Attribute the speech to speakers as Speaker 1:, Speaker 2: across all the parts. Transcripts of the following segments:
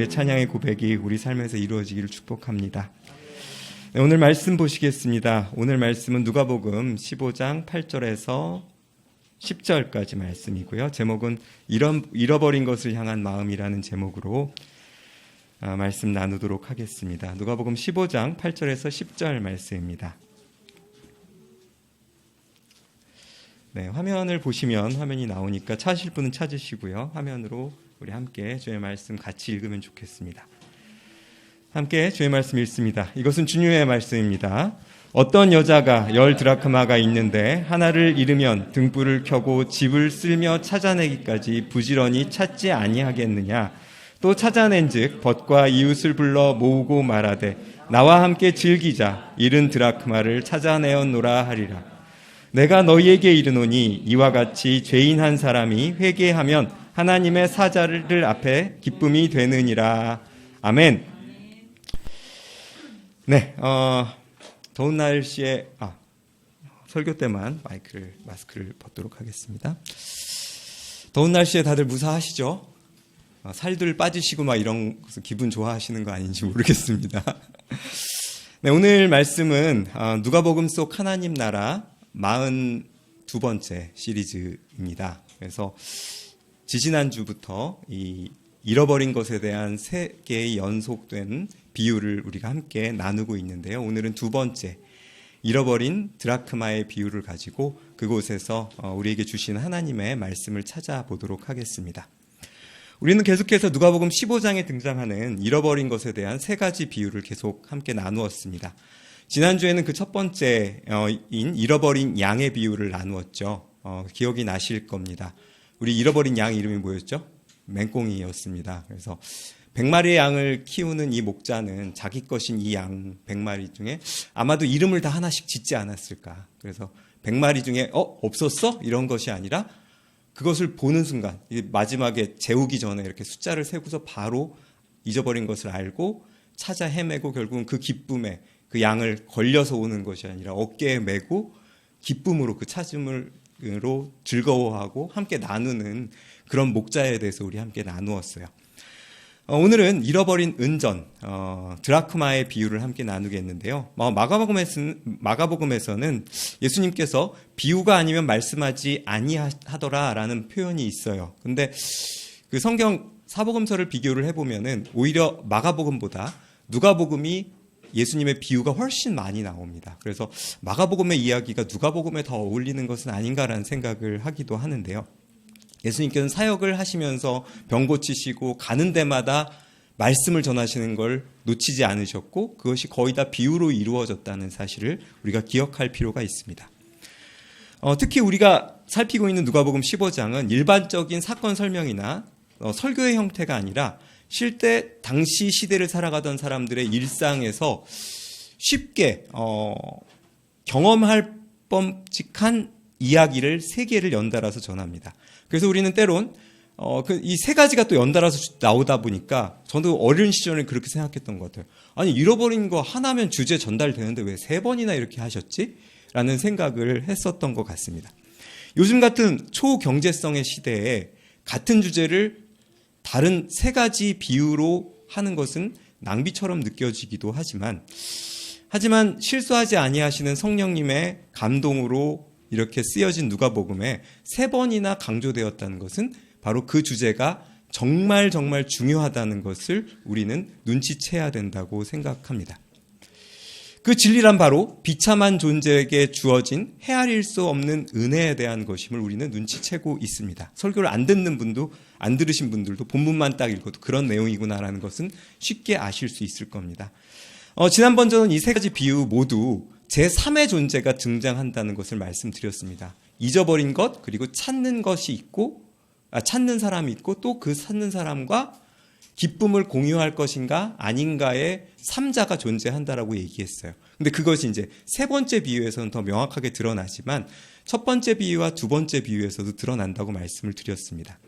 Speaker 1: 찬양의 고백이 우리 삶에서 이루어지기를 축복합니다. 네, 오늘 말씀 보시겠습니다. 오늘 말씀은 누가복음 15장 8절에서 10절까지 말씀이고요. 제목은 잃어버린 것을 향한 마음이라는 제목으로 말씀 나누도록 하겠습니다. 누가복음 15장 8절에서 10절 말씀입니다. 네, 화면을 보시면 화면이 나오니까 찾으실 분은 찾으시고요. 화면으로 우리 함께 주의 말씀 같이 읽으면 좋겠습니다. 함께 주의 말씀 읽습니다. 이것은 주님의 말씀입니다. 어떤 여자가 10드라크마가 있는데 하나를 잃으면 등불을 켜고 집을 쓸며 찾아내기까지 부지런히 찾지 아니하겠느냐. 또 찾아낸즉 벗과 이웃을 불러 모으고 말하되 나와 함께 즐기자. 잃은 드라크마를 찾아내었노라 하리라. 내가 너희에게 이르노니 이와 같이 죄인 한 사람이 회개하면 하나님의 사자를 앞에 기쁨이 되느니라. 아멘. 네, 더운 날씨에 설교 때만 마스크를 벗도록 하겠습니다. 더운 날씨에 다들 무사하시죠? 살들 빠지시고 이런 것을 기분 좋아하시는 거 아닌지 모르겠습니다. 네, 오늘 말씀은 누가복음 속 하나님 나라 42번째 시리즈입니다. 그래서 지지난주부터 이 잃어버린 것에 대한 3개의 연속된 비유를 우리가 함께 나누고 있는데요. 오늘은 두 번째, 잃어버린 드라크마의 비유를 가지고 그곳에서 우리에게 주신 하나님의 말씀을 찾아보도록 하겠습니다. 우리는 계속해서 누가복음 15장에 등장하는 잃어버린 것에 대한 3가지 비유를 계속 함께 나누었습니다. 지난주에는 그 첫 번째인 잃어버린 양의 비유를 나누었죠. 기억이 나실 겁니다. 우리 잃어버린 양 이름이 뭐였죠? 맹꽁이였습니다. 그래서 100마리의 양을 키우는 이 목자는 자기 것인 이 양 100마리 중에 아마도 이름을 다 하나씩 짓지 않았을까. 그래서 100마리 중에 없었어? 이런 것이 아니라 그것을 보는 순간 마지막에 재우기 전에 이렇게 숫자를 세고서 바로 잊어버린 것을 알고 찾아 헤매고 결국은 그 기쁨에 그 양을 걸려서 오는 것이 아니라 어깨에 메고 기쁨으로 그 찾음으로 즐거워하고 함께 나누는 그런 목자에 대해서 우리 함께 나누었어요. 오늘은 잃어버린 은전, 드라크마의 비유를 함께 나누겠는데요. 마가복음에서는 예수님께서 비유가 아니면 말씀하지 아니하더라라는 표현이 있어요. 근데 그 성경 사복음서를 비교를 해보면은 오히려 마가복음보다 누가복음이 예수님의 비유가 훨씬 많이 나옵니다. 그래서 마가복음의 이야기가 누가복음에 더 어울리는 것은 아닌가라는 생각을 하기도 하는데요. 예수님께서는 사역을 하시면서 병 고치시고 가는 데마다 말씀을 전하시는 걸 놓치지 않으셨고 그것이 거의 다 비유로 이루어졌다는 사실을 우리가 기억할 필요가 있습니다. 특히 우리가 살피고 있는 누가복음 15장은 일반적인 사건 설명이나 설교의 형태가 아니라 실제 당시 시대를 살아가던 사람들의 일상에서 쉽게 경험할 뻔직한 이야기를 3개를 연달아서 전합니다. 그래서 우리는 때론 이 3가지가 또 연달아서 나오다 보니까 저도 어린 시절에 그렇게 생각했던 것 같아요. 아니 잃어버린 거 하나면 주제 전달되는데 왜 3번이나 이렇게 하셨지? 라는 생각을 했었던 것 같습니다. 요즘 같은 초경제성의 시대에 같은 주제를 다른 3가지 비유로 하는 것은 낭비처럼 느껴지기도 하지만 실수하지 아니하시는 성령님의 감동으로 이렇게 쓰여진 누가복음에 3번이나 강조되었다는 것은 바로 그 주제가 정말 중요하다는 것을 우리는 눈치채야 된다고 생각합니다. 그 진리란 바로 비참한 존재에게 주어진 헤아릴 수 없는 은혜에 대한 것임을 우리는 눈치채고 있습니다. 설교를 안 들으신 분들도 본문만 딱 읽어도 그런 내용이구나라는 것은 쉽게 아실 수 있을 겁니다. 지난번 저는 이 3가지 비유 모두 제3의 존재가 등장한다는 것을 말씀드렸습니다. 잊어버린 것 그리고 찾는 것이 있고 찾는 사람이 있고 또 그 찾는 사람과 기쁨을 공유할 것인가 아닌가의 3자가 존재한다라고 얘기했어요. 근데 그것이 이제 3번째 비유에서는 더 명확하게 드러나지만 첫 번째 비유와 두 번째 비유에서도 드러난다고 말씀을 드렸습니다.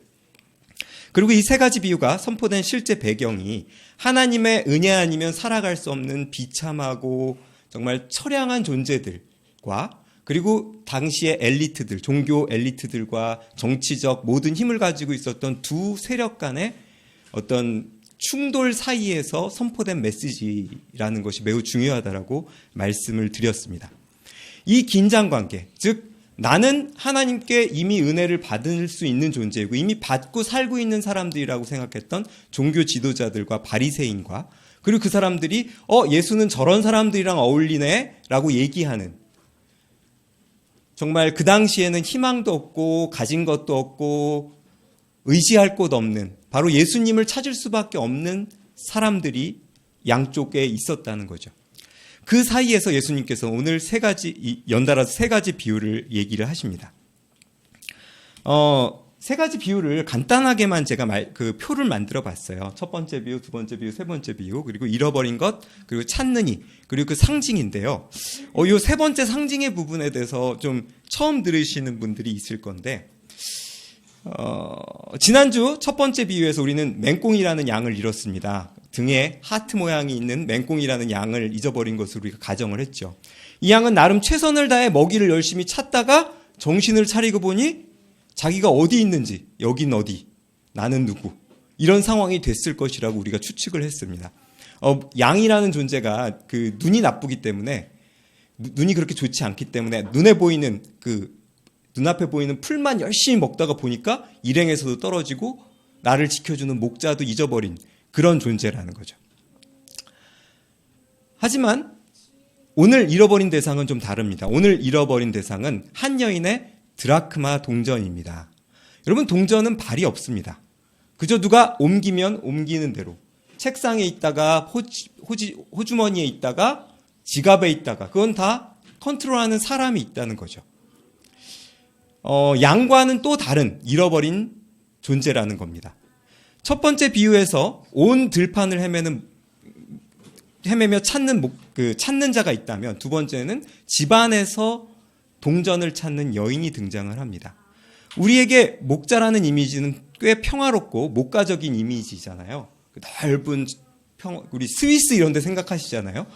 Speaker 1: 그리고 이 3가지 비유가 선포된 실제 배경이 하나님의 은혜 아니면 살아갈 수 없는 비참하고 정말 처량한 존재들과 그리고 당시의 엘리트들, 종교 엘리트들과 정치적 모든 힘을 가지고 있었던 두 세력 간의 어떤 충돌 사이에서 선포된 메시지라는 것이 매우 중요하다라고 말씀을 드렸습니다. 이 긴장관계, 즉 나는 하나님께 이미 은혜를 받을 수 있는 존재이고 이미 받고 살고 있는 사람들이라고 생각했던 종교 지도자들과 바리새인과 그리고 그 사람들이 예수는 저런 사람들이랑 어울리네 라고 얘기하는, 정말 그 당시에는 희망도 없고 가진 것도 없고 의지할 곳 없는, 바로 예수님을 찾을 수밖에 없는 사람들이 양쪽에 있었다는 거죠. 그 사이에서 예수님께서 오늘 연달아서 세 가지 비유를 얘기를 하십니다. 세 가지 비유를 간단하게만 제가 표를 만들어 봤어요. 첫 번째 비유, 두 번째 비유, 세 번째 비유, 그리고 잃어버린 것, 그리고 찾는 이, 그리고 그 상징인데요. 이 세 번째 상징의 부분에 대해서 좀 처음 들으시는 분들이 있을 건데, 지난주 첫 번째 비유에서 우리는 맹꽁이라는 양을 잃었습니다. 등에 하트 모양이 있는 맹꽁이라는 양을 잊어버린 것으로 우리가 가정을 했죠. 이 양은 나름 최선을 다해 먹이를 열심히 찾다가 정신을 차리고 보니 자기가 어디 있는지, 여긴 어디, 나는 누구, 이런 상황이 됐을 것이라고 우리가 추측을 했습니다. 양이라는 존재가 그 눈이 나쁘기 때문에, 눈이 그렇게 좋지 않기 때문에 눈에 보이는 눈앞에 보이는 풀만 열심히 먹다가 보니까 일행에서도 떨어지고 나를 지켜주는 목자도 잊어버린 그런 존재라는 거죠. 하지만 오늘 잃어버린 대상은 좀 다릅니다. 오늘 잃어버린 대상은 한 여인의 드라크마 동전입니다. 여러분, 동전은 발이 없습니다. 그저 누가 옮기면 옮기는 대로, 책상에 있다가 호주머니에 있다가 지갑에 있다가, 그건 다 컨트롤하는 사람이 있다는 거죠. 양과는 또 다른 잃어버린 존재라는 겁니다. 첫 번째 비유에서 온 들판을 헤매며 찾는 자가 있다면, 두 번째는 집안에서 동전을 찾는 여인이 등장을 합니다. 우리에게 목자라는 이미지는 꽤 평화롭고 목가적인 이미지잖아요. 넓은 우리 스위스 이런 데 생각하시잖아요.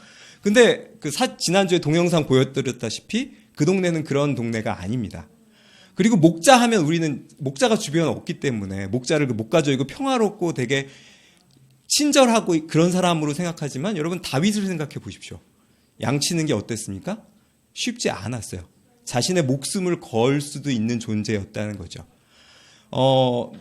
Speaker 1: 근데 지난주에 동영상 보여드렸다시피 그 동네는 그런 동네가 아닙니다. 그리고 목자 하면 우리는 목자가 주변에 없기 때문에 목자를 목가적이고 평화롭고 되게 친절하고 그런 사람으로 생각하지만, 여러분 다윗을 생각해 보십시오. 양치는 게 어땠습니까? 쉽지 않았어요. 자신의 목숨을 걸 수도 있는 존재였다는 거죠.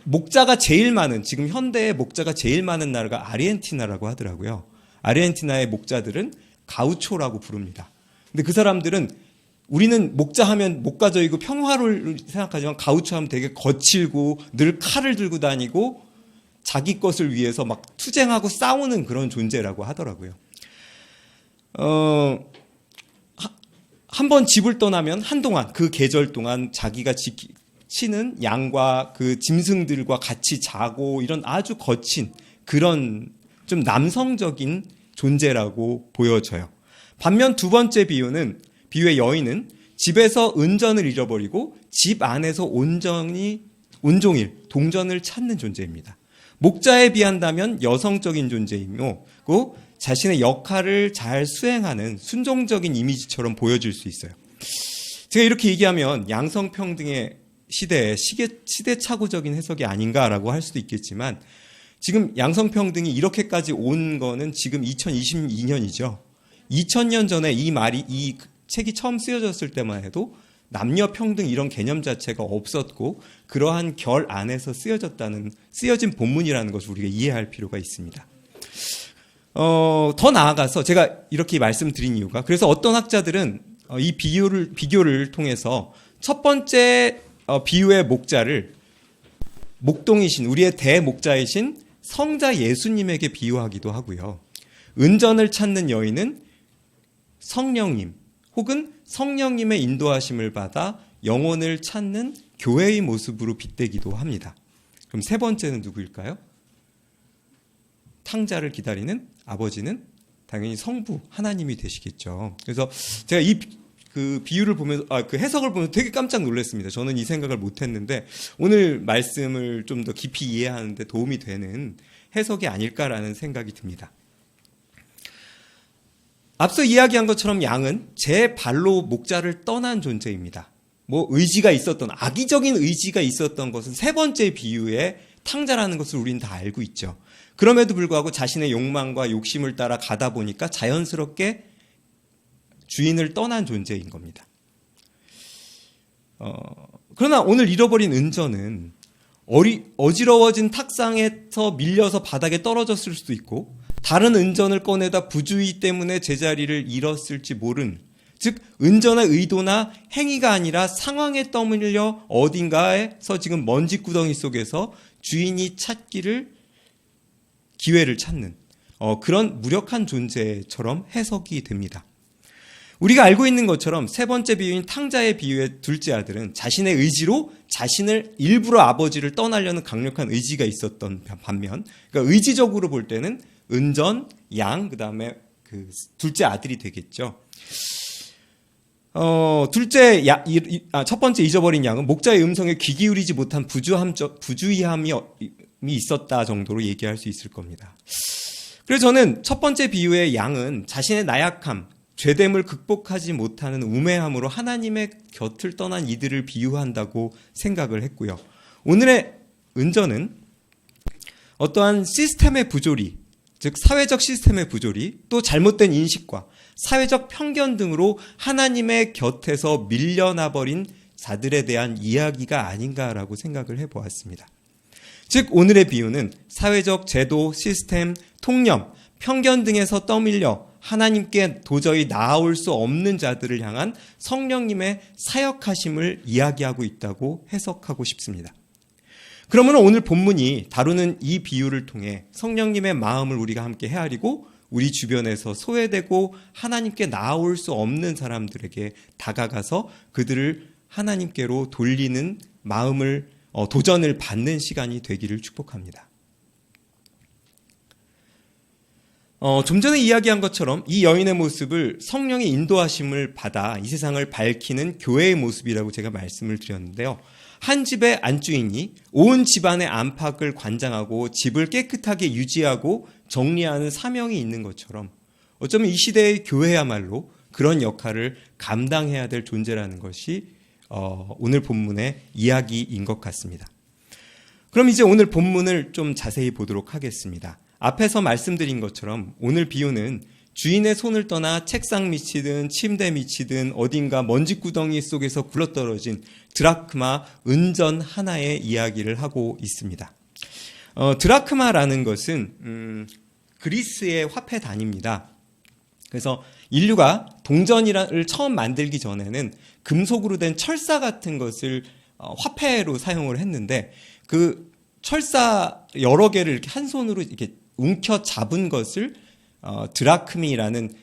Speaker 1: 목자가 제일 많은, 지금 현대의 목자가 제일 많은 나라가 아르헨티나라고 하더라고요. 아르헨티나의 목자들은 가우초라고 부릅니다. 근데 그 사람들은, 우리는 목자 하면 목가적이고 평화를 생각하지만 가우초 하면 되게 거칠고 늘 칼을 들고 다니고 자기 것을 위해서 막 투쟁하고 싸우는 그런 존재라고 하더라고요. 한번 집을 떠나면 한동안, 그 계절 동안 자기가 치는 양과 그 짐승들과 같이 자고, 이런 아주 거친 그런 좀 남성적인 존재라고 보여져요. 반면 두 번째 비유의 여인은 집에서 은전을 잃어버리고 집 안에서 온종일 동전을 찾는 존재입니다. 목자에 비한다면 여성적인 존재이고, 자신의 역할을 잘 수행하는 순종적인 이미지처럼 보여질 수 있어요. 제가 이렇게 얘기하면 양성평등의 시대에 시대착오적인 해석이 아닌가라고 할 수도 있겠지만, 지금 양성평등이 이렇게까지 온 거는 지금 2022년이죠. 2000년 전에 이 책이 처음 쓰여졌을 때만 해도 남녀평등 이런 개념 자체가 없었고, 그러한 결 안에서 쓰여진 본문이라는 것을 우리가 이해할 필요가 있습니다. 더 나아가서 제가 이렇게 말씀드린 이유가, 그래서 어떤 학자들은 이 비교를 통해서 첫 번째 비유의 목자를 목동이신, 우리의 대목자이신 성자 예수님에게 비유하기도 하고요. 은전을 찾는 여인은 성령님 혹은 성령님의 인도하심을 받아 영혼을 찾는 교회의 모습으로 빗대기도 합니다. 그럼 세 번째는 누구일까요? 탕자를 기다리는 아버지는 당연히 성부 하나님이 되시겠죠. 그래서 제가 그 비유를 보면서, 그 해석을 보면서 되게 깜짝 놀랐습니다. 저는 이 생각을 못했는데 오늘 말씀을 좀 더 깊이 이해하는 데 도움이 되는 해석이 아닐까라는 생각이 듭니다. 앞서 이야기한 것처럼 양은 제 발로 목자를 떠난 존재입니다. 의지가 있었던, 악의적인 의지가 있었던 것은 세 번째 비유의 탕자라는 것을 우리는 다 알고 있죠. 그럼에도 불구하고 자신의 욕망과 욕심을 따라 가다 보니까 자연스럽게 주인을 떠난 존재인 겁니다. 그러나 오늘 잃어버린 은전은 어지러워진 탁상에서 밀려서 바닥에 떨어졌을 수도 있고, 다른 은전을 꺼내다 부주의 때문에 제자리를 잃었을지 모른, 즉 은전의 의도나 행위가 아니라 상황에 떠밀려 어딘가에서 지금 먼지구덩이 속에서 주인이 기회를 찾는 그런 무력한 존재처럼 해석이 됩니다. 우리가 알고 있는 것처럼 세 번째 비유인 탕자의 비유의 둘째 아들은 자신의 의지로 자신을 일부러 아버지를 떠나려는 강력한 의지가 있었던 반면, 그러니까 의지적으로 볼 때는 은전, 양, 그 다음에 그 둘째 아들이 되겠죠. 첫 번째 잊어버린 양은 목자의 음성에 귀 기울이지 못한 부주의함이 있었다 정도로 얘기할 수 있을 겁니다. 그래서 저는 첫 번째 비유의 양은 자신의 나약함, 죄됨을 극복하지 못하는 우매함으로 하나님의 곁을 떠난 이들을 비유한다고 생각을 했고요. 오늘의 은전은 어떠한 시스템의 부조리, 즉 사회적 시스템의 부조리, 또 잘못된 인식과 사회적 편견 등으로 하나님의 곁에서 밀려나버린 자들에 대한 이야기가 아닌가라고 생각을 해보았습니다. 즉 오늘의 비유는 사회적 제도, 시스템, 통념, 편견 등에서 떠밀려 하나님께 도저히 나아올 수 없는 자들을 향한 성령님의 사역하심을 이야기하고 있다고 해석하고 싶습니다. 그러면 오늘 본문이 다루는 이 비유를 통해 성령님의 마음을 우리가 함께 헤아리고 우리 주변에서 소외되고 하나님께 나아올 수 없는 사람들에게 다가가서 그들을 하나님께로 돌리는 마음을 도전을 받는 시간이 되기를 축복합니다. 좀 전에 이야기한 것처럼 이 여인의 모습을 성령의 인도하심을 받아 이 세상을 밝히는 교회의 모습이라고 제가 말씀을 드렸는데요. 한 집의 안주인이 온 집안의 안팎을 관장하고 집을 깨끗하게 유지하고 정리하는 사명이 있는 것처럼 어쩌면 이 시대의 교회야말로 그런 역할을 감당해야 될 존재라는 것이 오늘 본문의 이야기인 것 같습니다. 그럼 이제 오늘 본문을 좀 자세히 보도록 하겠습니다. 앞에서 말씀드린 것처럼 오늘 비유는 주인의 손을 떠나 책상 밑이든 침대 밑이든 어딘가 먼지구덩이 속에서 굴러떨어진 드라크마 은전 하나의 이야기를 하고 있습니다. 드라크마라는 것은 그리스의 화폐 단위입니다. 그래서 인류가 동전을 처음 만들기 전에는 금속으로 된 철사 같은 것을 화폐로 사용을 했는데 그 철사 여러 개를 이렇게 한 손으로 이렇게 움켜 잡은 것을 드라크마이라는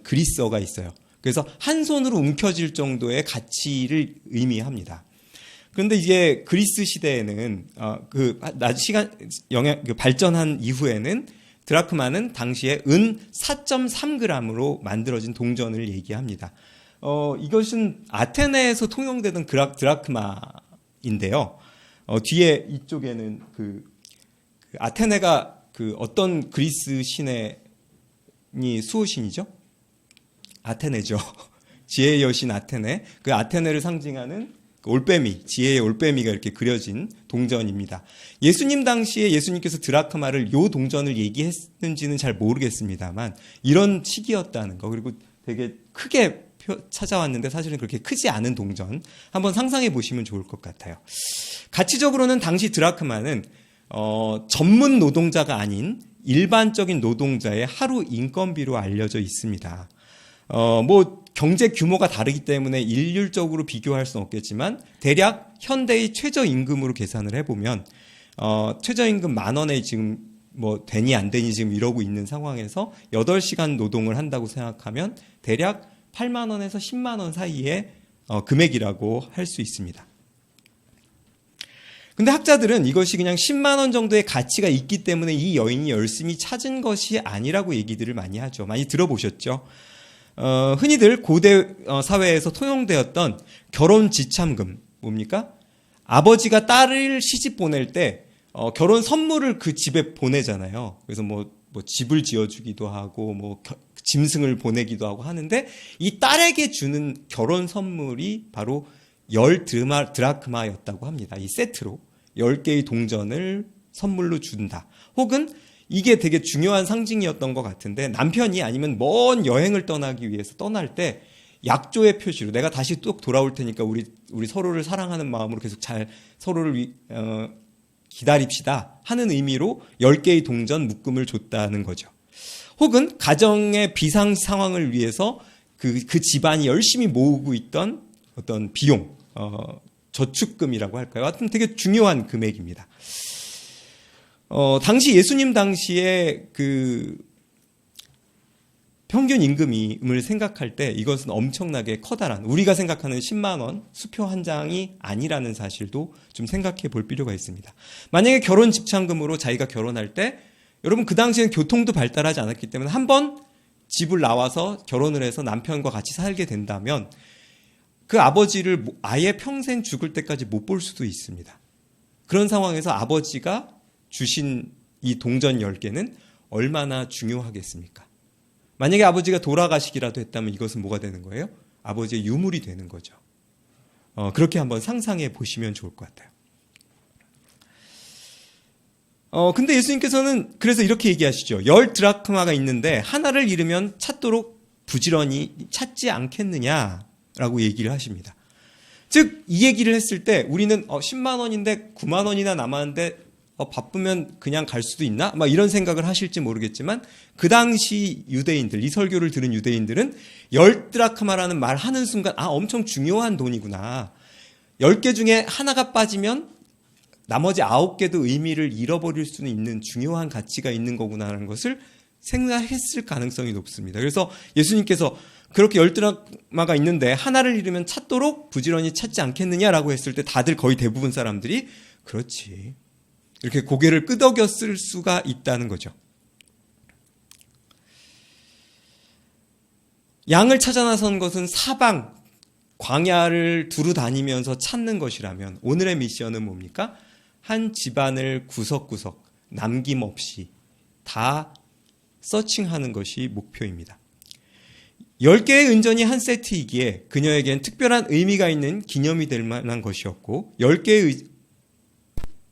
Speaker 1: 그리스어가 있어요. 그래서 한 손으로 움켜질 정도의 가치를 의미합니다. 그런데 이제 그리스 시대에는 발전한 이후에는 드라크마는 당시에 은 4.3g으로 만들어진 동전을 얘기합니다. 이것은 아테네에서 통용되던 드라크마인데요. 뒤에 이쪽에는 아테네가 어떤 그리스 신의 수호신이죠? 아테네죠. 지혜의 여신 아테네. 그 아테네를 상징하는 올빼미, 지혜의 올빼미가 이렇게 그려진 동전입니다. 예수님 당시에 예수님께서 드라크마를 요 동전을 얘기했는지는 잘 모르겠습니다만 이런 시기였다는 거, 그리고 되게 크게 찾아왔는데 사실은 그렇게 크지 않은 동전 한번 상상해 보시면 좋을 것 같아요. 가치적으로는 당시 드라크마는 전문 노동자가 아닌 일반적인 노동자의 하루 인건비로 알려져 있습니다. 경제 규모가 다르기 때문에 일률적으로 비교할 수는 없겠지만 대략 현대의 최저임금으로 계산을 해보면 최저임금 10,000원에 지금 되니 안 되니 지금 이러고 있는 상황에서 8시간 노동을 한다고 생각하면 대략 8만 원에서 10만 원 사이의 금액이라고 할 수 있습니다. 근데 학자들은 이것이 그냥 10만 원 정도의 가치가 있기 때문에 이 여인이 열심히 찾은 것이 아니라고 얘기들을 많이 하죠. 많이 들어보셨죠? 흔히들 고대 사회에서 통용되었던 결혼 지참금, 뭡니까? 아버지가 딸을 시집 보낼 때 결혼 선물을 그 집에 보내잖아요. 그래서 집을 지어주기도 하고 짐승을 보내기도 하고 하는데 이 딸에게 주는 결혼 선물이 바로 10 드라크마였다고 합니다. 이 세트로 10개의 동전을 선물로 준다. 혹은 이게 되게 중요한 상징이었던 것 같은데 남편이 아니면 먼 여행을 떠나기 위해서 떠날 때 약조의 표시로 내가 다시 또 돌아올 테니까 우리 서로를 사랑하는 마음으로 계속 잘 서로를 기다립시다 하는 의미로 10개의 동전 묶음을 줬다는 거죠. 혹은 가정의 비상 상황을 위해서 그 집안이 열심히 모으고 있던 어떤 비용, 저축금이라고 할까요? 하여튼 되게 중요한 금액입니다. 당시 예수님 당시에 그 평균 임금을 생각할 때 이것은 엄청나게 커다란, 우리가 생각하는 10만 원 수표 한 장이 아니라는 사실도 좀 생각해 볼 필요가 있습니다. 만약에 결혼 집창금으로 자기가 결혼할 때, 여러분 그 당시에는 교통도 발달하지 않았기 때문에 한번 집을 나와서 결혼을 해서 남편과 같이 살게 된다면 그 아버지를 아예 평생 죽을 때까지 못 볼 수도 있습니다. 그런 상황에서 아버지가 주신 이 동전 10개는 얼마나 중요하겠습니까? 만약에 아버지가 돌아가시기라도 했다면 이것은 뭐가 되는 거예요? 아버지의 유물이 되는 거죠. 그렇게 한번 상상해 보시면 좋을 것 같아요. 근데 예수님께서는 그래서 이렇게 얘기하시죠. 10드라크마가 있는데 하나를 잃으면 찾도록 부지런히 찾지 않겠느냐라고 얘기를 하십니다. 즉, 이 얘기를 했을 때 우리는 10만 원인데 9만 원이나 남았는데 바쁘면 그냥 갈 수도 있나? 막 이런 생각을 하실지 모르겠지만 그 당시 유대인들, 이 설교를 들은 유대인들은 10드라크마라는 말 하는 순간 엄청 중요한 돈이구나. 10개 중에 하나가 빠지면 나머지 9개도 의미를 잃어버릴 수는 있는 중요한 가치가 있는 거구나라는 것을 생각했을 가능성이 높습니다. 그래서 예수님께서 그렇게 10드라크마가 있는데 하나를 잃으면 찾도록 부지런히 찾지 않겠느냐라고 했을 때 다들 거의 대부분 사람들이 그렇지. 이렇게 고개를 끄덕였을 수가 있다는 거죠. 양을 찾아 나선 것은 사방, 광야를 두루 다니면서 찾는 것이라면 오늘의 미션은 뭡니까? 한 집안을 구석구석 남김없이 다 서칭하는 것이 목표입니다. 10개의 은전이 한 세트이기에 그녀에겐 특별한 의미가 있는 기념이 될 만한 것이었고 10개의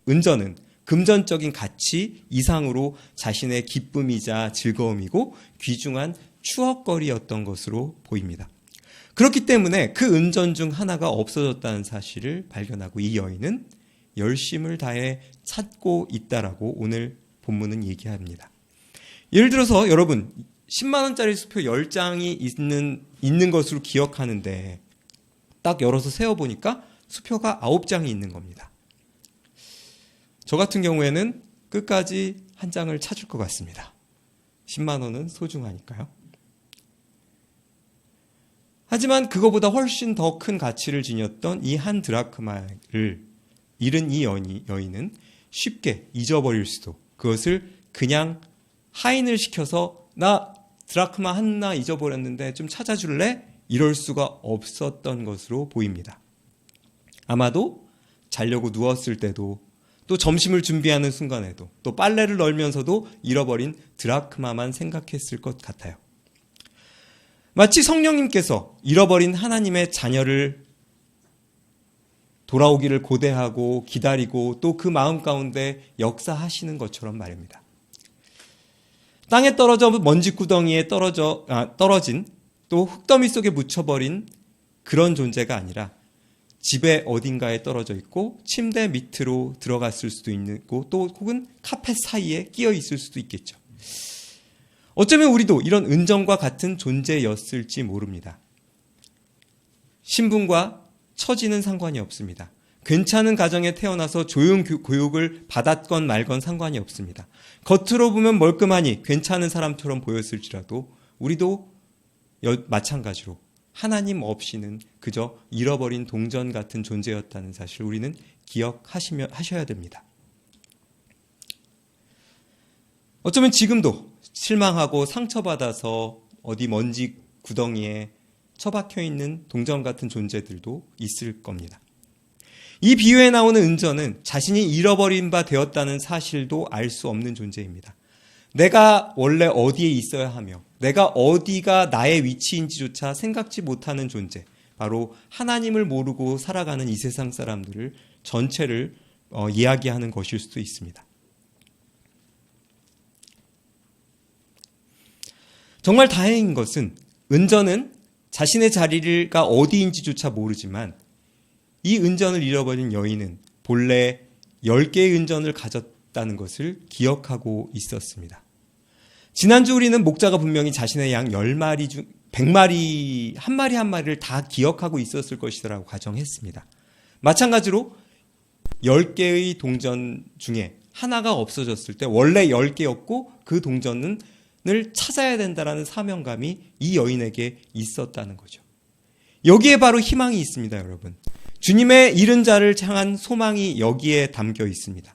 Speaker 1: 은전은 금전적인 가치 이상으로 자신의 기쁨이자 즐거움이고 귀중한 추억거리였던 것으로 보입니다. 그렇기 때문에 그 은전 중 하나가 없어졌다는 사실을 발견하고 이 여인은 열심을 다해 찾고 있다라고 오늘 본문은 얘기합니다. 예를 들어서 여러분 10만 원짜리 수표 10장이 있는 것으로 기억하는데 딱 열어서 세어보니까 수표가 9장이 있는 겁니다. 저 같은 경우에는 끝까지 한 장을 찾을 것 같습니다. 10만 원은 소중하니까요. 하지만 그거보다 훨씬 더 큰 가치를 지녔던 이 한 드라크마를 잃은 이 여인은 쉽게 잊어버릴 수도, 그것을 그냥 하인을 시켜서 나 드라크마 하나 잊어버렸는데 좀 찾아줄래? 이럴 수가 없었던 것으로 보입니다. 아마도 자려고 누웠을 때도 또 점심을 준비하는 순간에도 또 빨래를 널면서도 잃어버린 드라크마만 생각했을 것 같아요. 마치 성령님께서 잃어버린 하나님의 자녀를 돌아오기를 고대하고 기다리고 또 그 마음 가운데 역사하시는 것처럼 말입니다. 땅에 떨어져 먼지구덩이에 떨어진 또 흙더미 속에 묻혀버린 그런 존재가 아니라 집에 어딘가에 떨어져 있고 침대 밑으로 들어갔을 수도 있고 또 혹은 카펫 사이에 끼어 있을 수도 있겠죠. 어쩌면 우리도 이런 은정과 같은 존재였을지 모릅니다. 신분과 처지는 상관이 없습니다. 괜찮은 가정에 태어나서 좋은 교육을 받았건 말건 상관이 없습니다. 겉으로 보면 멀끔하니 괜찮은 사람처럼 보였을지라도 우리도 마찬가지로 하나님 없이는 그저 잃어버린 동전 같은 존재였다는 사실을 우리는 기억하셔야 됩니다. 어쩌면 지금도 실망하고 상처받아서 어디 먼지 구덩이에 처박혀 있는 동전 같은 존재들도 있을 겁니다. 이 비유에 나오는 은전은 자신이 잃어버린 바 되었다는 사실도 알 수 없는 존재입니다. 내가 원래 어디에 있어야 하며 내가 어디가 나의 위치인지조차 생각지 못하는 존재, 바로 하나님을 모르고 살아가는 이 세상 사람들을 전체를 이야기하는 것일 수도 있습니다. 정말 다행인 것은 은전은 자신의 자리가 어디인지조차 모르지만 이 은전을 잃어버린 여인은 본래 10개의 은전을 가졌다는 것을 기억하고 있었습니다. 지난주 우리는 목자가 분명히 자신의 양 10마리 중 100마리 한 마리 한 마리를 다 기억하고 있었을 것이라고 가정했습니다. 마찬가지로 10개의 동전 중에 하나가 없어졌을 때 원래 10개였고 그 동전을 찾아야 된다는 사명감이 이 여인에게 있었다는 거죠. 여기에 바로 희망이 있습니다, 여러분. 주님의 잃은 자를 향한 소망이 여기에 담겨 있습니다.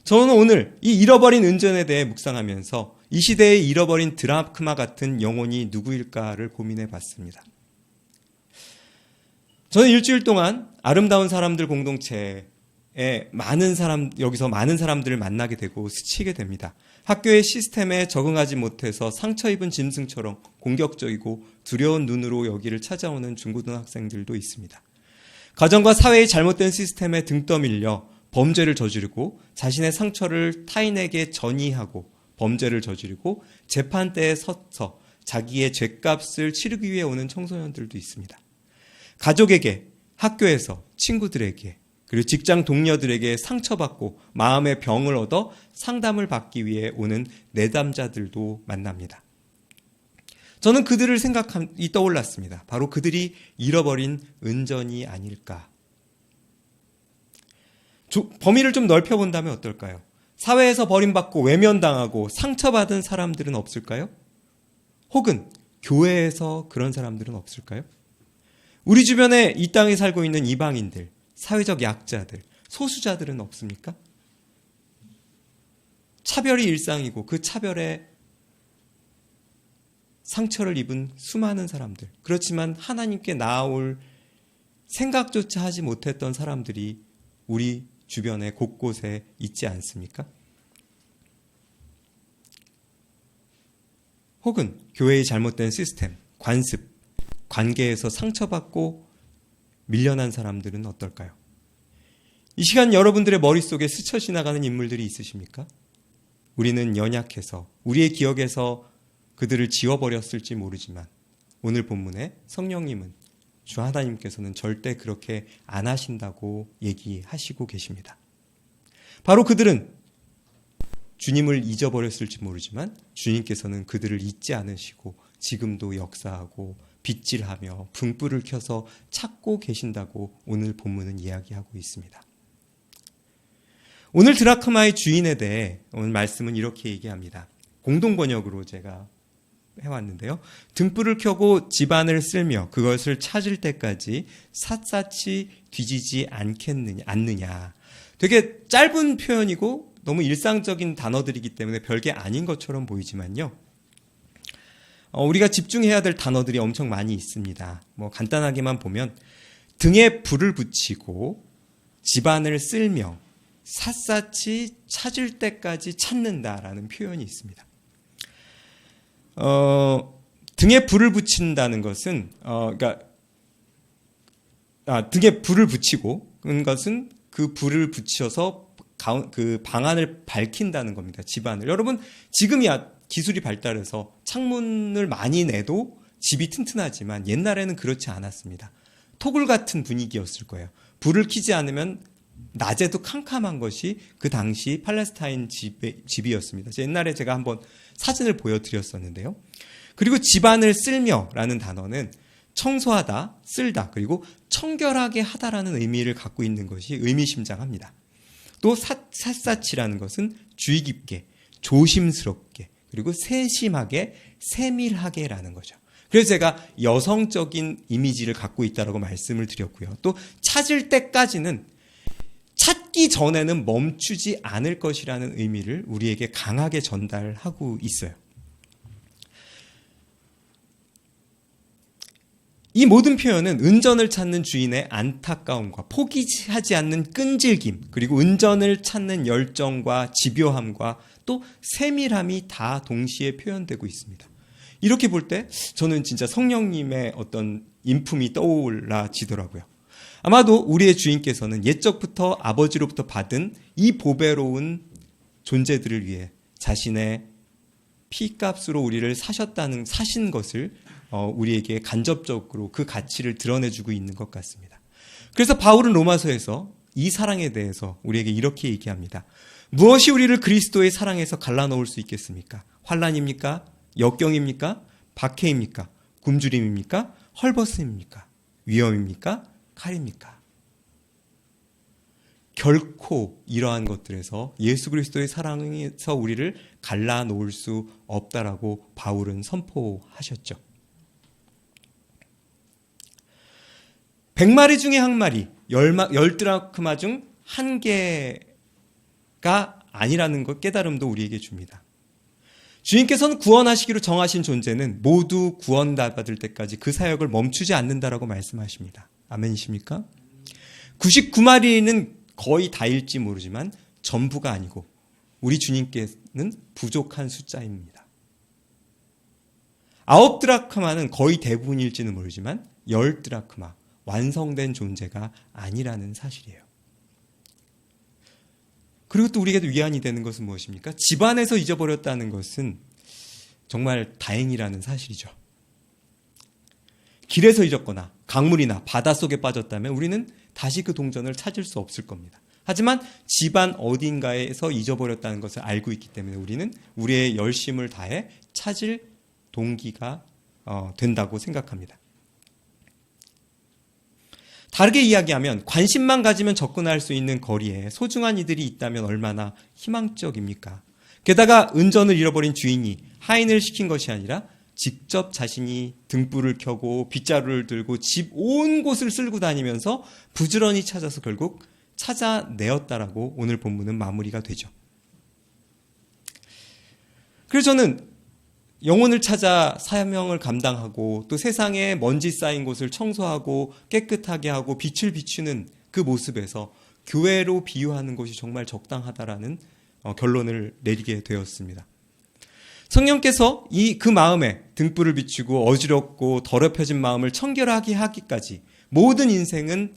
Speaker 1: 저는 오늘 이 잃어버린 은전에 대해 묵상하면서 이 시대의 잃어버린 드라크마 같은 영혼이 누구일까를 고민해 봤습니다. 저는 일주일 동안 아름다운 사람들 공동체에 여기서 많은 사람들을 만나게 되고 스치게 됩니다. 학교의 시스템에 적응하지 못해서 상처 입은 짐승처럼 공격적이고 두려운 눈으로 여기를 찾아오는 중고등학생들도 있습니다. 가정과 사회의 잘못된 시스템에 등 떠밀려 범죄를 저지르고 자신의 상처를 타인에게 전이하고 범죄를 저지르고 재판대에 서서 자기의 죗값을 치르기 위해 오는 청소년들도 있습니다. 가족에게, 학교에서, 친구들에게, 그리고 직장 동료들에게 상처받고 마음의 병을 얻어 상담을 받기 위해 오는 내담자들도 만납니다. 저는 그들을 생각이 떠올랐습니다. 바로 그들이 잃어버린 은전이 아닐까. 범위를 좀 넓혀본다면 어떨까요? 사회에서 버림받고 외면당하고 상처받은 사람들은 없을까요? 혹은 교회에서 그런 사람들은 없을까요? 우리 주변에 이 땅에 살고 있는 이방인들, 사회적 약자들, 소수자들은 없습니까? 차별이 일상이고 그 차별에 상처를 입은 수많은 사람들, 그렇지만 하나님께 나아올 생각조차 하지 못했던 사람들이 우리 주변에 곳곳에 있지 않습니까? 혹은 교회의 잘못된 시스템, 관습, 관계에서 상처받고 밀려난 사람들은 어떨까요? 이 시간 여러분들의 머릿속에 스쳐 지나가는 인물들이 있으십니까? 우리는 연약해서 우리의 기억에서 그들을 지워버렸을지 모르지만 오늘 본문에 성령님은 주 하나님께서는 절대 그렇게 안 하신다고 얘기하시고 계십니다. 바로 그들은 주님을 잊어버렸을지 모르지만 주님께서는 그들을 잊지 않으시고 지금도 역사하고 빗질하며 분불을 켜서 찾고 계신다고 오늘 본문은 이야기하고 있습니다. 오늘 드라크마의 주인에 대해 오늘 말씀은 이렇게 얘기합니다. 공동번역으로 제가 해왔는데요. 등불을 켜고 집안을 쓸며 그것을 찾을 때까지 샅샅이 뒤지지 않느냐. 되게 짧은 표현이고 너무 일상적인 단어들이기 때문에 별게 아닌 것처럼 보이지만요. 우리가 집중해야 될 단어들이 엄청 많이 있습니다. 간단하게만 보면 등에 불을 붙이고 집안을 쓸며 샅샅이 찾을 때까지 찾는다라는 표현이 있습니다. 등에 불을 붙인다는 것은 등에 불을 붙이고 그런 것은 그 불을 붙여서 그 방안을 밝힌다는 겁니다. 집안을. 여러분 지금이야 기술이 발달해서 창문을 많이 내도 집이 튼튼하지만 옛날에는 그렇지 않았습니다. 토굴 같은 분위기였을 거예요. 불을 켜지 않으면 낮에도 캄캄한 것이 그 당시 팔레스타인 집이었습니다. 옛날에 제가 한번 사진을 보여드렸었는데요. 그리고 집안을 쓸며라는 단어는 청소하다, 쓸다, 그리고 청결하게 하다라는 의미를 갖고 있는 것이 의미심장합니다. 또 샅샅이라는 것은 주의 깊게, 조심스럽게, 그리고 세심하게, 세밀하게라는 거죠. 그래서 제가 여성적인 이미지를 갖고 있다고 말씀을 드렸고요. 또 찾을 때까지는 찾기 전에는 멈추지 않을 것이라는 의미를 우리에게 강하게 전달하고 있어요. 이 모든 표현은 은전을 찾는 주인의 안타까움과 포기하지 않는 끈질김, 그리고 은전을 찾는 열정과 집요함과 또 세밀함이 다 동시에 표현되고 있습니다. 이렇게 볼 때 저는 진짜 성령님의 어떤 인품이 떠올라지더라고요. 아마도 우리의 주인께서는 옛적부터 아버지로부터 받은 이 보배로운 존재들을 위해 자신의 피값으로 우리를 사신 것을 우리에게 간접적으로 그 가치를 드러내주고 있는 것 같습니다. 그래서 바울은 로마서에서 이 사랑에 대해서 우리에게 이렇게 얘기합니다. 무엇이 우리를 그리스도의 사랑에서 갈라놓을 수 있겠습니까? 환난입니까? 역경입니까? 박해입니까? 굶주림입니까? 헐벗음입니까? 위험입니까? 칼입니까? 결코 이러한 것들에서 예수 그리스도의 사랑에서 우리를 갈라놓을 수 없다라고 바울은 선포하셨죠. 100마리 중에 한 마리, 10드라크마 중 한 개가 아니라는 것 깨달음도 우리에게 줍니다. 주님께서는 구원하시기로 정하신 존재는 모두 구원받을 때까지 그 사역을 멈추지 않는다라고 말씀하십니다. 아멘이십니까? 99마리는 거의 다일지 모르지만 전부가 아니고 우리 주님께는 부족한 숫자입니다. 9드라크마는 거의 대부분일지는 모르지만 10드라크마, 완성된 존재가 아니라는 사실이에요. 그리고 또 우리에게 위안이 되는 것은 무엇입니까? 집안에서 잊어버렸다는 것은 정말 다행이라는 사실이죠. 길에서 잊었거나 강물이나 바닷속에 빠졌다면 우리는 다시 그 동전을 찾을 수 없을 겁니다. 하지만 집안 어딘가에서 잊어버렸다는 것을 알고 있기 때문에 우리는 우리의 열심을 다해 찾을 동기가 된다고 생각합니다. 다르게 이야기하면 관심만 가지면 접근할 수 있는 거리에 소중한 이들이 있다면 얼마나 희망적입니까? 게다가 은전을 잃어버린 주인이 하인을 시킨 것이 아니라 직접 자신이 등불을 켜고 빗자루를 들고 집 온 곳을 쓸고 다니면서 부지런히 찾아서 결국 찾아내었다라고 오늘 본문은 마무리가 되죠. 그래서 저는 영혼을 찾아 사명을 감당하고 또 세상에 먼지 쌓인 곳을 청소하고 깨끗하게 하고 빛을 비추는 그 모습에서 교회로 비유하는 것이 정말 적당하다라는 결론을 내리게 되었습니다. 성령께서 그 마음에 등불을 비추고 어지럽고 더럽혀진 마음을 청결하게 하기까지 모든 인생은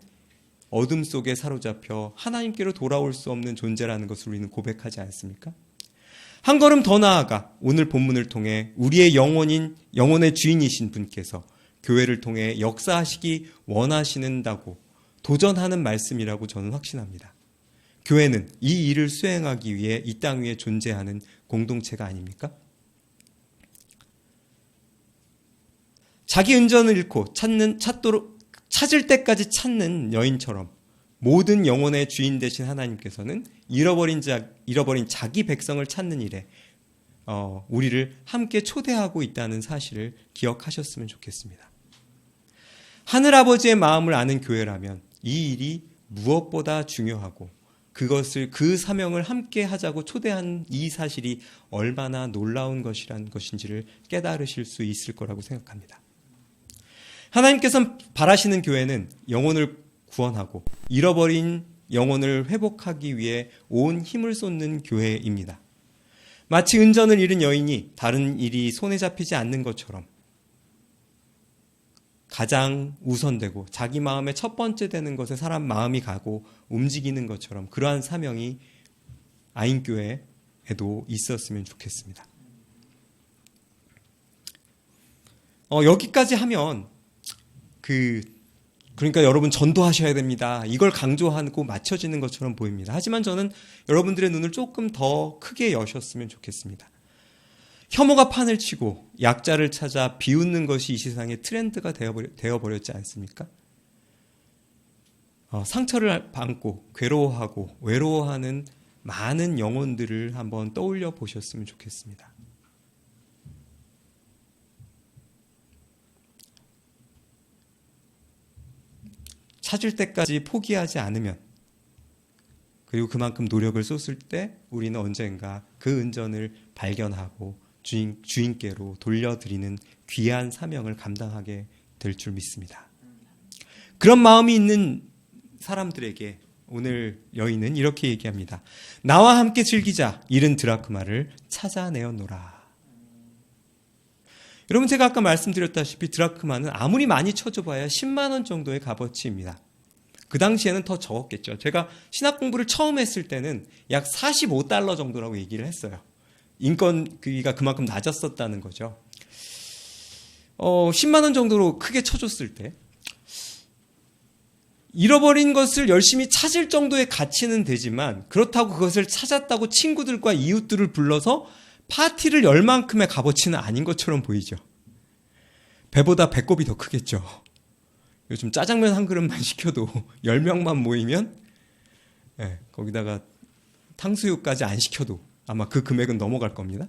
Speaker 1: 어둠 속에 사로잡혀 하나님께로 돌아올 수 없는 존재라는 것을 우리는 고백하지 않습니까? 한 걸음 더 나아가 오늘 본문을 통해 우리의 영혼의 주인이신 분께서 교회를 통해 역사하시기 원하시는다고 도전하는 말씀이라고 저는 확신합니다. 교회는 이 일을 수행하기 위해 이 땅 위에 존재하는 공동체가 아닙니까? 자기 은전을 잃고 찾을 때까지 찾는 여인처럼 모든 영혼의 주인 되신 하나님께서는 잃어버린 자기 백성을 찾는 일에 우리를 함께 초대하고 있다는 사실을 기억하셨으면 좋겠습니다. 하늘아버지의 마음을 아는 교회라면 이 일이 무엇보다 중요하고 그 사명을 함께 하자고 초대한 이 사실이 얼마나 놀라운 것이란 것인지를 깨달으실 수 있을 거라고 생각합니다. 하나님께서 바라시는 교회는 영혼을 구원하고 잃어버린 영혼을 회복하기 위해 온 힘을 쏟는 교회입니다. 마치 은전을 잃은 여인이 다른 일이 손에 잡히지 않는 것처럼 가장 우선되고 자기 마음의 첫 번째 되는 것에 사람 마음이 가고 움직이는 것처럼 그러한 사명이 아인교회에도 있었으면 좋겠습니다. 여기까지 하면 그러니까 여러분 전도하셔야 됩니다. 이걸 강조하고 맞춰지는 것처럼 보입니다. 하지만 저는 여러분들의 눈을 조금 더 크게 여셨으면 좋겠습니다. 혐오가 판을 치고 약자를 찾아 비웃는 것이 이 세상의 트렌드가 되어버렸지 않습니까? 상처를 안고 괴로워하고 외로워하는 많은 영혼들을 한번 떠올려 보셨으면 좋겠습니다. 찾을 때까지 포기하지 않으면 그리고 그만큼 노력을 쏟을 때 우리는 언젠가 그 은전을 발견하고 주인께로 돌려드리는 귀한 사명을 감당하게 될 줄 믿습니다. 그런 마음이 있는 사람들에게 오늘 여인은 이렇게 얘기합니다. 나와 함께 즐기자. 잃은 드라크마를 찾아내었노라. 여러분 제가 아까 말씀드렸다시피 드라크마는 아무리 많이 쳐줘봐야 10만 원 정도의 값어치입니다. 그 당시에는 더 적었겠죠. 제가 신학 공부를 처음 했을 때는 약 45달러 정도라고 얘기를 했어요. 인건비가 그만큼 낮았었다는 거죠. 10만 원 정도로 크게 쳐줬을 때 잃어버린 것을 열심히 찾을 정도의 가치는 되지만 그렇다고 그것을 찾았다고 친구들과 이웃들을 불러서 파티를 열 만큼의 값어치는 아닌 것처럼 보이죠. 배보다 배꼽이 더 크겠죠. 요즘 짜장면 한 그릇만 시켜도 10명만 모이면 거기다가 탕수육까지 안 시켜도 아마 그 금액은 넘어갈 겁니다.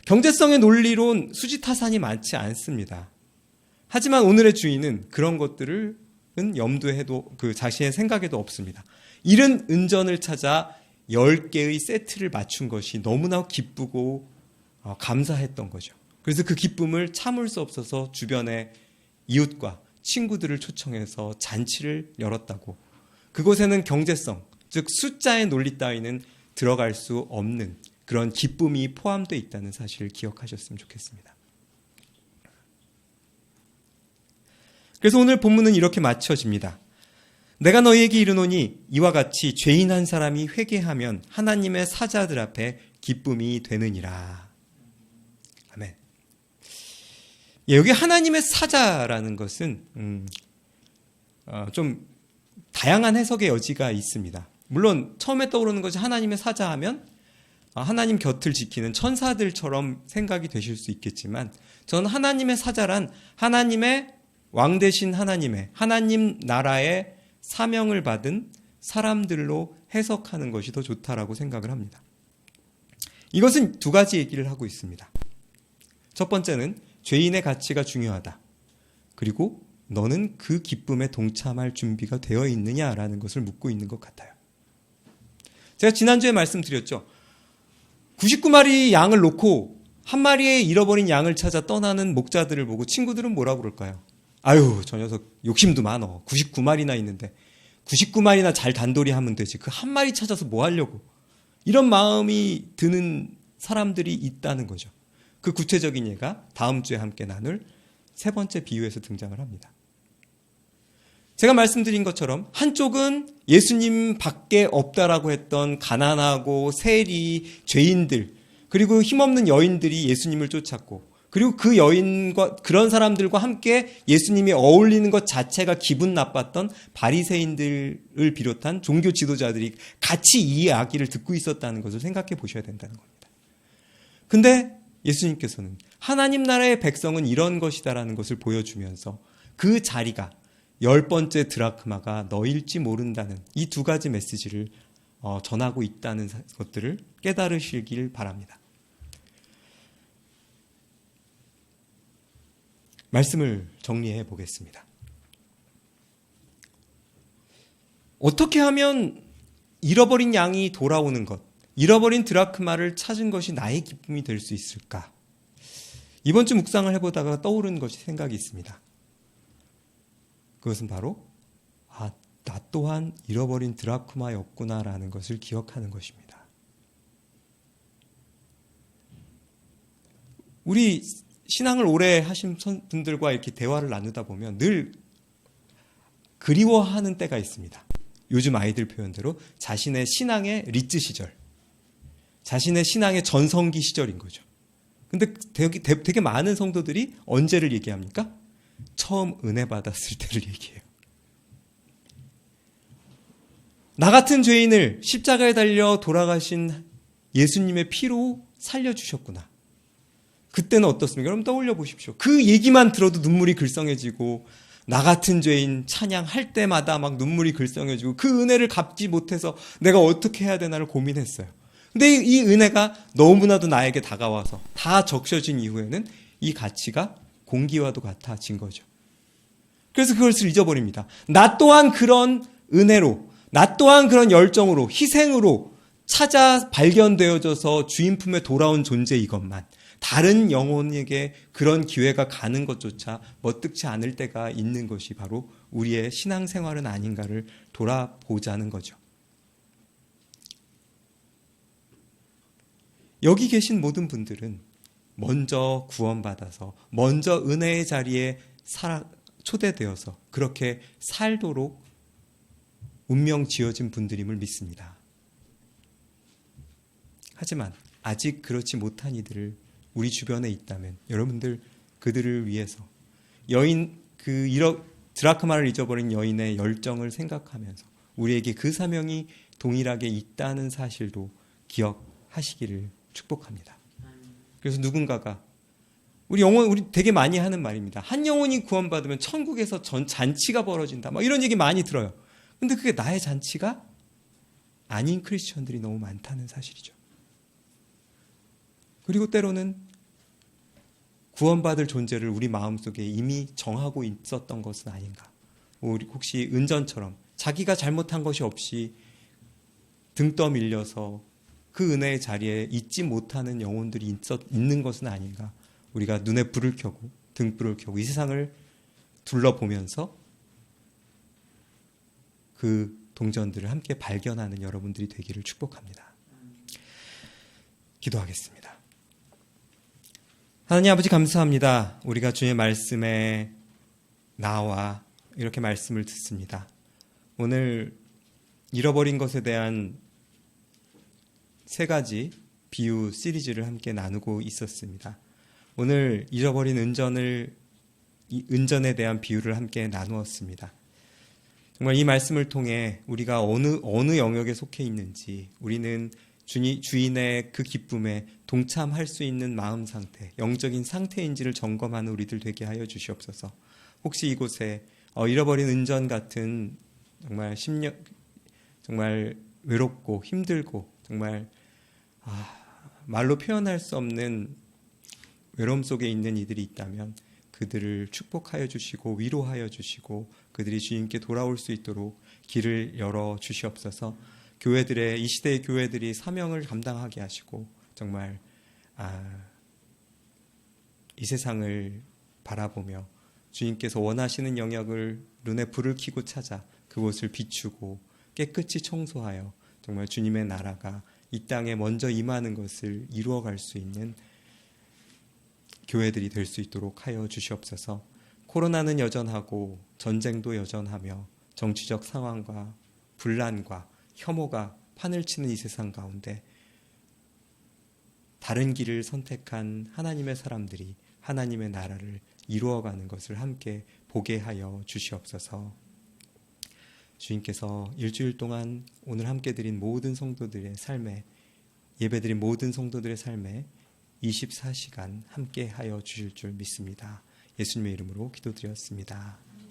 Speaker 1: 경제성의 논리론 수지타산이 많지 않습니다. 하지만 오늘의 주인은 그런 것들을 염두에도 그 자신의 생각에도 없습니다. 잃은 은전을 찾아 10개의 세트를 맞춘 것이 너무나 기쁘고 감사했던 거죠. 그래서 그 기쁨을 참을 수 없어서 주변의 이웃과 친구들을 초청해서 잔치를 열었다고. 그곳에는 경제성, 즉 숫자의 논리 따위는 들어갈 수 없는 그런 기쁨이 포함되어 있다는 사실을 기억하셨으면 좋겠습니다. 그래서 오늘 본문은 이렇게 마쳐집니다. 내가 너희에게 이르노니 이와 같이 죄인 한 사람이 회개하면 하나님의 사자들 앞에 기쁨이 되느니라. 아멘. 여기 하나님의 사자라는 것은 좀 다양한 해석의 여지가 있습니다. 물론 처음에 떠오르는 것이 하나님의 사자하면 하나님 곁을 지키는 천사들처럼 생각이 되실 수 있겠지만 저는 하나님의 사자란 하나님의 왕 대신 하나님 나라의 사명을 받은 사람들로 해석하는 것이 더 좋다라고 생각을 합니다. 이것은 두 가지 얘기를 하고 있습니다. 첫 번째는 죄인의 가치가 중요하다. 그리고 너는 그 기쁨에 동참할 준비가 되어 있느냐라는 것을 묻고 있는 것 같아요. 제가 지난주에 말씀드렸죠. 99마리 양을 놓고 한 마리의 잃어버린 양을 찾아 떠나는 목자들을 보고 친구들은 뭐라고 그럴까요? 아유, 저 녀석 욕심도 많어. 99마리나 있는데 99마리나 잘 단돌이 하면 되지. 그 한 마리 찾아서 뭐 하려고. 이런 마음이 드는 사람들이 있다는 거죠. 그 구체적인 예가 다음 주에 함께 나눌 세 번째 비유에서 등장을 합니다. 제가 말씀드린 것처럼 한쪽은 예수님 밖에 없다라고 했던 가난하고 세리, 죄인들, 그리고 힘없는 여인들이 예수님을 쫓았고 그리고 그 여인과 그런 사람들과 함께 예수님이 어울리는 것 자체가 기분 나빴던 바리새인들을 비롯한 종교 지도자들이 같이 이 이야기를 듣고 있었다는 것을 생각해 보셔야 된다는 겁니다. 근데 예수님께서는 하나님 나라의 백성은 이런 것이다라는 것을 보여주면서 그 자리가 10번째 드라크마가 너일지 모른다는 이 두 가지 메시지를 전하고 있다는 것들을 깨달으시길 바랍니다. 말씀을 정리해 보겠습니다. 어떻게 하면 잃어버린 양이 돌아오는 것, 잃어버린 드라크마를 찾은 것이 나의 기쁨이 될 수 있을까? 이번 주 묵상을 해보다가 떠오른 것이 생각이 있습니다. 그것은 바로 나 또한 잃어버린 드라크마였구나라는 것을 기억하는 것입니다. 우리 신앙을 오래 하신 분들과 이렇게 대화를 나누다 보면 늘 그리워하는 때가 있습니다. 요즘 아이들 표현대로 자신의 신앙의 리츠 시절, 자신의 신앙의 전성기 시절인 거죠. 근데 되게 많은 성도들이 언제를 얘기합니까? 처음 은혜 받았을 때를 얘기해요. 나 같은 죄인을 십자가에 달려 돌아가신 예수님의 피로 살려주셨구나. 그때는 어떻습니까? 여러분 떠올려 보십시오. 그 얘기만 들어도 눈물이 글썽해지고 나 같은 죄인 찬양할 때마다 막 눈물이 글썽해지고 그 은혜를 갚지 못해서 내가 어떻게 해야 되나를 고민했어요. 근데 이 은혜가 너무나도 나에게 다가와서 다 적셔진 이후에는 이 가치가 공기와도 같아진 거죠. 그래서 그것을 잊어버립니다. 나 또한 그런 은혜로, 나 또한 그런 열정으로, 희생으로 찾아 발견되어져서 주인 품에 돌아온 존재 이것만. 다른 영혼에게 그런 기회가 가는 것조차 멋뜩지 않을 때가 있는 것이 바로 우리의 신앙생활은 아닌가를 돌아보자는 거죠. 여기 계신 모든 분들은 먼저 구원받아서 먼저 은혜의 자리에 초대되어서 그렇게 살도록 운명 지어진 분들임을 믿습니다. 하지만 아직 그렇지 못한 이들을 우리 주변에 있다면 여러분들 그들을 위해서 드라크마를 잊어버린 여인의 열정을 생각하면서 우리에게 그 사명이 동일하게 있다는 사실도 기억하시기를 축복합니다. 그래서 누군가가 우리 되게 많이 하는 말입니다. 한 영혼이 구원받으면 천국에서 잔치가 벌어진다. 막 이런 얘기 많이 들어요. 근데 그게 나의 잔치가 아닌 크리스천들이 너무 많다는 사실이죠. 그리고 때로는 구원받을 존재를 우리 마음속에 이미 정하고 있었던 것은 아닌가. 혹시 은전처럼 자기가 잘못한 것이 없이 등 떠밀려서 그 은혜의 자리에 있지 못하는 영혼들이 있는 것은 아닌가. 우리가 눈에 불을 켜고 등불을 켜고 이 세상을 둘러보면서 그 동전들을 함께 발견하는 여러분들이 되기를 축복합니다. 기도하겠습니다. 하나님 아버지 감사합니다. 우리가 주의 말씀에 나와 이렇게 말씀을 듣습니다. 오늘 잃어버린 것에 대한 3가지 비유 시리즈를 함께 나누고 있었습니다. 오늘 잃어버린 은전에 대한 비유를 함께 나누었습니다. 정말 이 말씀을 통해 우리가 어느 영역에 속해 있는지 우리는 주인의 그 기쁨에 동참할 수 있는 마음 상태, 영적인 상태인지를 점검하는 우리들 되게 하여 주시옵소서. 혹시 이곳에 잃어버린 은전 같은 정말 외롭고 힘들고 정말 말로 표현할 수 없는 외로움 속에 있는 이들이 있다면 그들을 축복하여 주시고 위로하여 주시고 그들이 주님께 돌아올 수 있도록 길을 열어 주시옵소서. 이 시대의 교회들이 사명을 감당하게 하시고 정말 이 세상을 바라보며 주님께서 원하시는 영역을 눈에 불을 켜고 찾아 그곳을 비추고 깨끗이 청소하여 정말 주님의 나라가 이 땅에 먼저 임하는 것을 이루어갈 수 있는 교회들이 될 수 있도록 하여 주시옵소서. 코로나는 여전하고 전쟁도 여전하며 정치적 상황과 분란과 혐오가 판을 치는 이 세상 가운데 다른 길을 선택한 하나님의 사람들이 하나님의 나라를 이루어가는 것을 함께 보게 하여 주시옵소서. 주님께서 일주일 동안 오늘 함께 드린 모든 성도들의 삶에 예배드린 모든 성도들의 삶에 24시간 함께 하여 주실 줄 믿습니다. 예수님의 이름으로 기도드렸습니다.